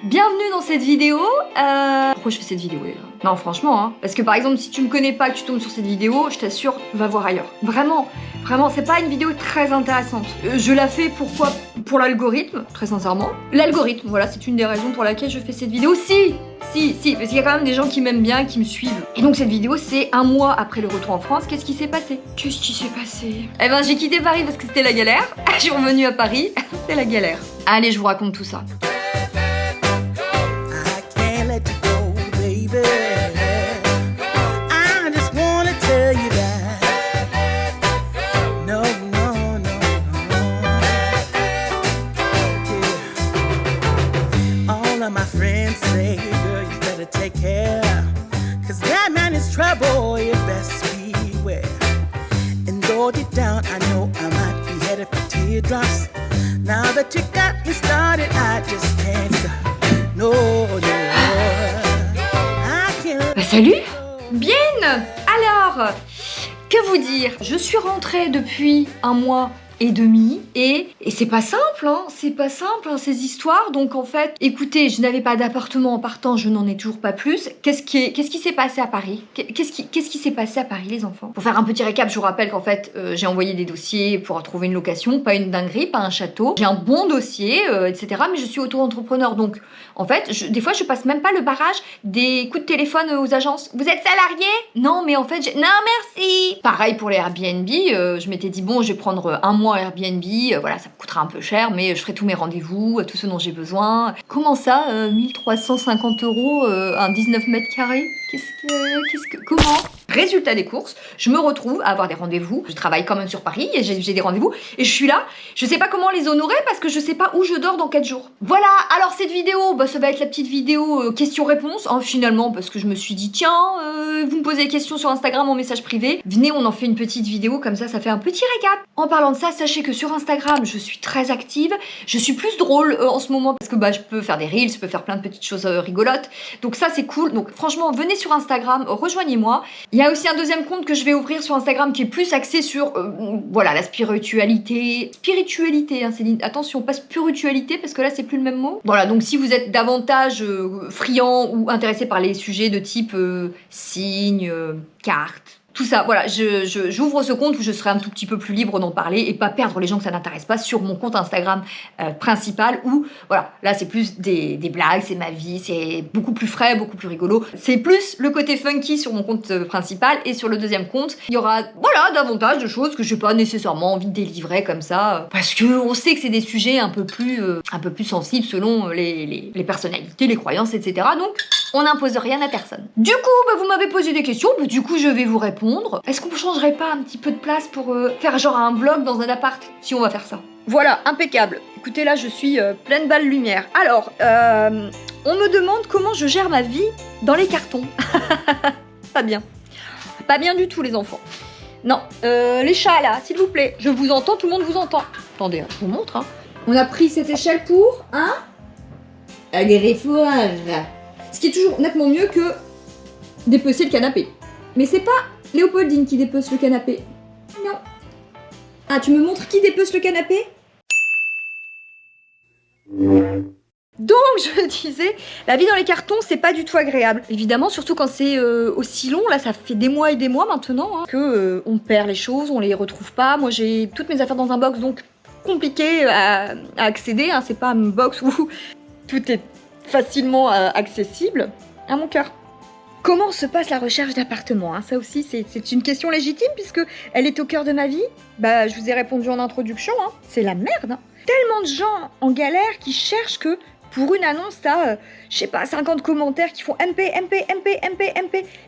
Bienvenue dans cette vidéo. Pourquoi je fais cette vidéo déjà? Non, franchement, hein. Parce que par exemple, si tu me connais pas, que tu tombes sur cette vidéo, je t'assure, va voir ailleurs. Vraiment, c'est pas une vidéo très intéressante. Je la fais pourquoi? Pour l'algorithme, très sincèrement. L'algorithme, voilà, c'est une des raisons pour laquelle je fais cette vidéo. Si, parce qu'il y a quand même des gens qui m'aiment bien, qui me suivent. Et donc cette vidéo, c'est un mois après le retour en France. Qu'est-ce qui s'est passé? Eh ben, j'ai quitté Paris parce que c'était la galère. Je suis revenue à Paris, c'est la galère. Allez, je vous raconte tout ça. Now that you got me started, I just can't stop. No, I can't. Bah salut! Bien! Alors, que vous dire? Je suis rentrée depuis un mois et demi et c'est pas simple, hein, ces histoires. Donc en fait, écoutez, je n'avais pas d'appartement en partant, je n'en ai toujours pas plus. Qu'est-ce qui s'est passé à Paris? Qu'est-ce qui s'est passé à Paris, les enfants? Pour faire un petit récap, je vous rappelle qu'en fait, j'ai envoyé des dossiers pour trouver une location, pas une dinguerie, pas un château. J'ai un bon dossier, etc. Mais je suis auto-entrepreneur, donc en fait, des fois, je passe même pas le barrage des coups de téléphone aux agences. Vous êtes salarié? Non, mais en fait, non, merci. Pareil pour les Airbnb, je m'étais dit bon, je vais prendre un mois Airbnb, voilà, ça me coûtera un peu cher, mais je ferai tous mes rendez-vous, tout ce dont j'ai besoin. Comment ça, 1350 €, un 19 mètres carrés? Comment? Résultat des courses, je me retrouve à avoir des rendez-vous. Je travaille quand même sur Paris et j'ai des rendez-vous et je suis là. Je sais pas comment les honorer parce que je sais pas où je dors dans 4 jours. Voilà, alors cette vidéo, bah, ça va être la petite vidéo questions-réponses, hein, finalement, parce que je me suis dit, tiens, vous me posez des questions sur Instagram en message privé. Venez, on en fait une petite vidéo, comme ça fait un petit récap. En parlant de ça, sachez que sur Instagram, je suis très active. Je suis plus drôle en ce moment parce que bah, je peux faire des reels, je peux faire plein de petites choses rigolotes. Donc ça, c'est cool. Donc franchement, venez sur Instagram, rejoignez-moi. Il y a aussi un deuxième compte que je vais ouvrir sur Instagram qui est plus axé sur voilà, la spiritualité. Spiritualité, hein, Céline. Attention, pas spiritualité parce que là, c'est plus le même mot. Voilà, donc si vous êtes davantage friand ou intéressé par les sujets de type signes, cartes, tout ça, voilà, j'ouvre ce compte où je serai un tout petit peu plus libre d'en parler et pas perdre les gens que ça n'intéresse pas sur mon compte Instagram principal où, voilà, là c'est plus des blagues, c'est ma vie, c'est beaucoup plus frais, beaucoup plus rigolo. C'est plus le côté funky sur mon compte principal et sur le deuxième compte, il y aura, voilà, davantage de choses que je n'ai pas nécessairement envie de délivrer comme ça parce qu'on sait que c'est des sujets un peu plus sensibles selon les personnalités, les croyances, etc. Donc, on n'impose rien à personne. Du coup, bah, vous m'avez posé des questions, bah, du coup, je vais vous répondre. Est-ce qu'on changerait pas un petit peu de place pour faire genre un vlog dans un appart? Si on va faire ça. Voilà, impeccable. Écoutez, là, je suis pleine balle lumière. Alors, on me demande comment je gère ma vie dans les cartons. Pas bien. Pas bien du tout, les enfants. Non, les chats, là, s'il vous plaît. Je vous entends, tout le monde vous entend. Attendez, je vous montre. Hein. On a pris cette échelle pour, hein, agriffage. Ce qui est toujours nettement mieux que dépecer le canapé. Mais c'est pas Léopoldine qui dépece le canapé. Non. Ah, tu me montres qui dépece le canapé? Donc, je disais, la vie dans les cartons, c'est pas du tout agréable. Évidemment, surtout quand c'est aussi long. Là, ça fait des mois et des mois maintenant hein, que on perd les choses, on les retrouve pas. Moi, j'ai toutes mes affaires dans un box, donc compliqué à accéder. Hein. C'est pas un box où tout est facilement accessible à mon cœur. Comment se passe la recherche d'appartement hein? Ça aussi, c'est une question légitime puisque elle est au cœur de ma vie. Bah, je vous ai répondu en introduction, hein. C'est la merde. Hein. Tellement de gens en galère qui cherchent que pour une annonce, t'as, je sais pas, 50 commentaires qui font MP.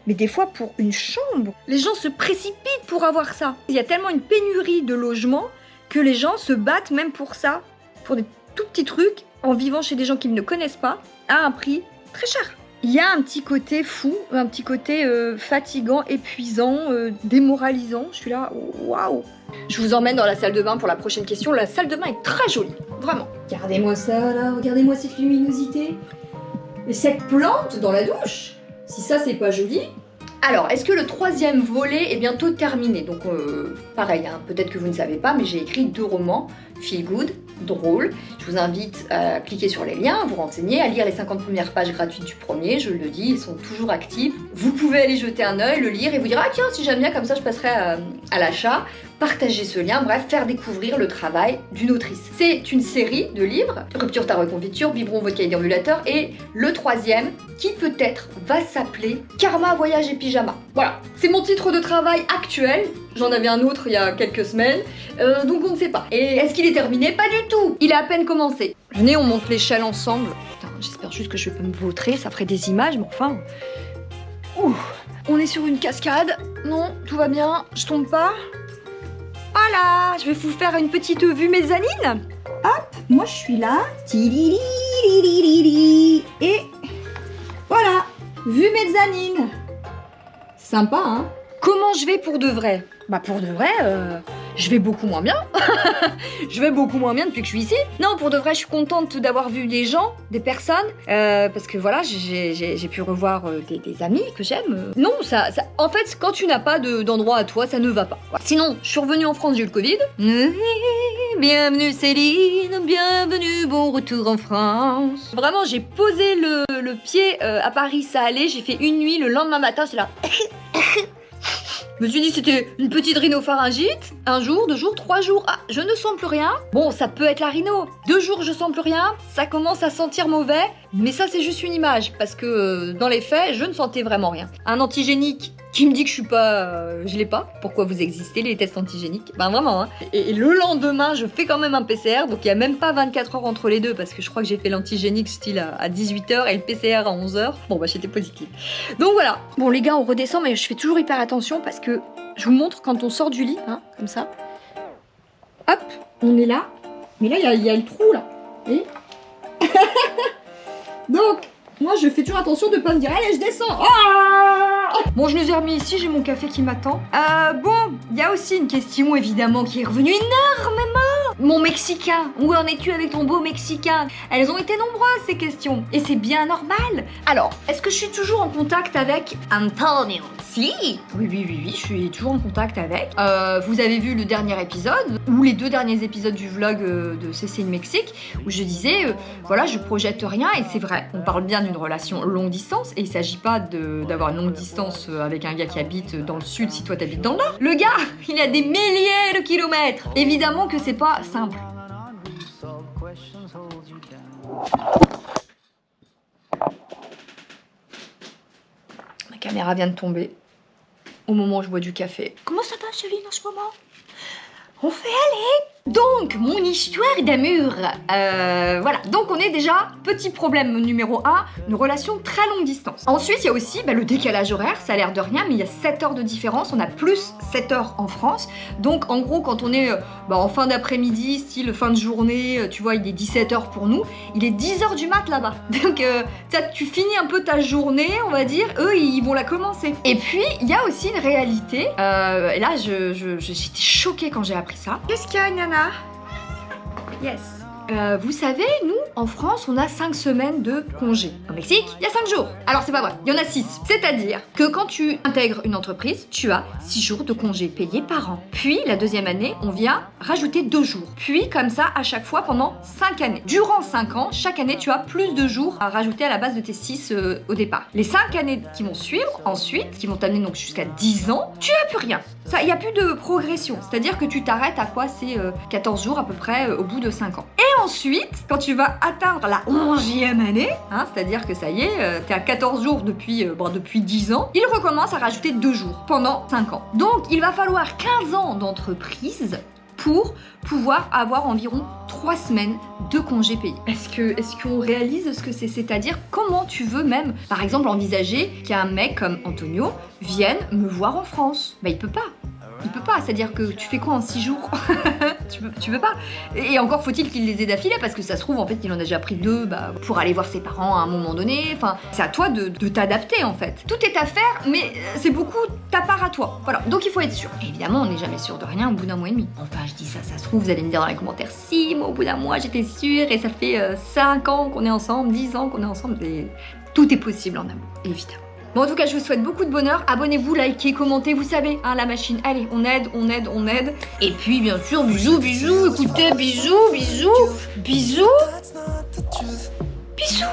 Mais des fois, pour une chambre, les gens se précipitent pour avoir ça. Il y a tellement une pénurie de logements que les gens se battent même pour ça, pour des tout petits trucs, en vivant chez des gens qu'ils ne connaissent pas, à un prix très cher. Il y a un petit côté fou, un petit côté fatigant, épuisant, démoralisant. Je suis là, waouh! Je vous emmène dans la salle de bain pour la prochaine question. La salle de bain est très jolie, vraiment. Regardez-moi ça là, regardez-moi cette luminosité. Et cette plante dans la douche. Si ça c'est pas joli. Alors, est-ce que le troisième volet est bientôt terminé? Donc, pareil, hein, peut-être que vous ne savez pas, mais j'ai écrit 2 romans feel good, drôle. Je vous invite à cliquer sur les liens, à vous renseigner, à lire les 50 premières pages gratuites du premier, je le dis, ils sont toujours actifs. Vous pouvez aller jeter un œil, le lire et vous dire « Ah tiens, si j'aime bien, comme ça je passerai à l'achat ». Partager ce lien, bref, faire découvrir le travail d'une autrice. C'est une série de livres, Rupture ta reconfiture, Biberon votre cahier déambulateur, et le troisième, qui peut-être va s'appeler Karma, voyage et pyjama. Voilà, c'est mon titre de travail actuel. J'en avais un autre il y a quelques semaines, donc on ne sait pas. Et est-ce qu'il est terminé? Pas du tout. Il a à peine commencé. Venez, on monte l'échelle ensemble. Putain, j'espère juste que je vais pas me vautrer, ça ferait des images, mais enfin... Ouh. On est sur une cascade. Non, tout va bien, je tombe pas. Voilà, je vais vous faire une petite vue mezzanine. Hop, moi je suis là. Et voilà, vue mezzanine. Sympa, hein? Comment je vais pour de vrai? Bah pour de vrai, je vais beaucoup moins bien. Je vais beaucoup moins bien depuis que je suis ici. Non, pour de vrai, je suis contente d'avoir vu des gens, des personnes, parce que voilà, j'ai pu revoir des amis que j'aime. Non, en fait, quand tu n'as pas d'endroit à toi, ça ne va pas. Voilà. Sinon, je suis revenue en France, j'ai eu le Covid. Bienvenue Céline, bienvenue, bon retour en France. Vraiment, j'ai posé le pied à Paris, ça allait, j'ai fait une nuit, le lendemain matin, c'est là... Je me suis dit c'était une petite rhinopharyngite, 1 jour, 2 jours, 3 jours, ah, je ne sens plus rien. Bon, ça peut être la rhino. 2 jours, je sens plus rien, ça commence à sentir mauvais, mais ça c'est juste une image, parce que dans les faits, je ne sentais vraiment rien. Un antigénique qui me dit que je l'ai pas. Pourquoi vous existez, les tests antigéniques? Ben vraiment, hein. Et le lendemain, je fais quand même un PCR, donc il n'y a même pas 24 heures entre les deux, parce que je crois que j'ai fait l'antigénique style à 18h et le PCR à 11h. Bon, bah j'étais positive. Donc voilà. Bon les gars, on redescend, mais je fais toujours hyper attention, parce que je vous montre quand on sort du lit, hein, comme ça. Hop, on est là. Mais là, il y a le trou, là. Et donc, moi, je fais toujours attention de ne pas me dire « Allez, je descends oh !» Bon, je les ai remis ici, j'ai mon café qui m'attend. Bon, il y a aussi une question, évidemment, qui est revenue énormément. Mon Mexicain, où en es-tu avec ton beau Mexicain? Elles ont été nombreuses, ces questions. Et c'est bien normal. Alors, est-ce que je suis toujours en contact avec Antonio? Si. Oui, je suis toujours en contact avec. Vous avez vu le dernier épisode, ou les 2 derniers épisodes du vlog de CC Mexique, où je disais, voilà, je projette rien, et c'est vrai, on parle bien d'une relation longue distance, et il s'agit pas d'avoir une longue distance avec un gars qui habite dans le sud si toi t'habites dans le nord. Le gars, il a des milliers de kilomètres. Évidemment que c'est pas simple. Ma caméra vient de tomber au moment où je bois du café. Comment ça va, Céline, en ce moment? On fait aller. Donc, mon histoire d'amour. Voilà, donc on est déjà, petit problème numéro 1, une relation très longue distance. Ensuite, il y a aussi le décalage horaire, ça a l'air de rien, mais il y a 7 heures de différence, on a plus 7 heures en France. Donc, en gros, quand on est en fin d'après-midi, style fin de journée, tu vois, il est 17 heures pour nous, il est 10 heures du mat là-bas. Donc, tu finis un peu ta journée, on va dire, eux, ils vont la commencer. Et puis, il y a aussi une réalité, et là, j'étais choquée quand j'ai appris ça. Qu'est-ce qu'il y a, Nana? Yes. Vous savez, nous, en France, on a 5 semaines de congé. Au Mexique, il y a 5 jours. Alors, c'est pas vrai, il y en a 6. C'est-à-dire que quand tu intègres une entreprise, tu as 6 jours de congé payés par an. Puis, la deuxième année, on vient rajouter 2 jours. Puis, comme ça, à chaque fois, pendant 5 années. Durant 5 ans, chaque année, tu as plus de jours à rajouter à la base de tes 6 au départ. Les 5 années qui vont suivre, ensuite, qui vont t'amener donc jusqu'à 10 ans, tu n'as plus rien. Il n'y a plus de progression. C'est-à-dire que tu t'arrêtes à quoi? C'est 14 jours à peu près au bout de 5 ans. Et ensuite, quand tu vas atteindre la 11e année, hein, c'est-à-dire que ça y est, t'es à 14 jours depuis 10 ans, il recommence à rajouter 2 jours pendant 5 ans. Donc, il va falloir 15 ans d'entreprise pour pouvoir avoir environ 3 semaines de congés payés. Est-ce qu'on réalise ce que c'est? C'est-à-dire, comment tu veux même, par exemple, envisager qu'un mec comme Antonio vienne me voir en France? Bah, il peut pas. Il peut pas, c'est-à-dire que tu fais quoi en 6 jours? tu peux pas. Et encore faut-il qu'il les ait d'affilée, parce que ça se trouve, en fait, il en a déjà pris 2 pour aller voir ses parents à un moment donné. Enfin, c'est à toi de t'adapter, en fait. Tout est à faire, mais c'est beaucoup ta part à toi. Voilà, donc il faut être sûr. Et évidemment, on n'est jamais sûr de rien au bout d'un mois et demi. Enfin, je dis ça se trouve, vous allez me dire dans les commentaires, si, moi, au bout d'un mois, j'étais sûre, et ça fait 5 ans qu'on est ensemble, 10 ans qu'on est ensemble, et tout est possible en amour, évidemment. Bon, en tout cas, je vous souhaite beaucoup de bonheur. Abonnez-vous, likez, commentez, vous savez, hein, la machine. Allez, on aide, on aide, on aide. Et puis, bien sûr, bisous, bisous. Écoutez, bisous, bisous, bisous. Bisous.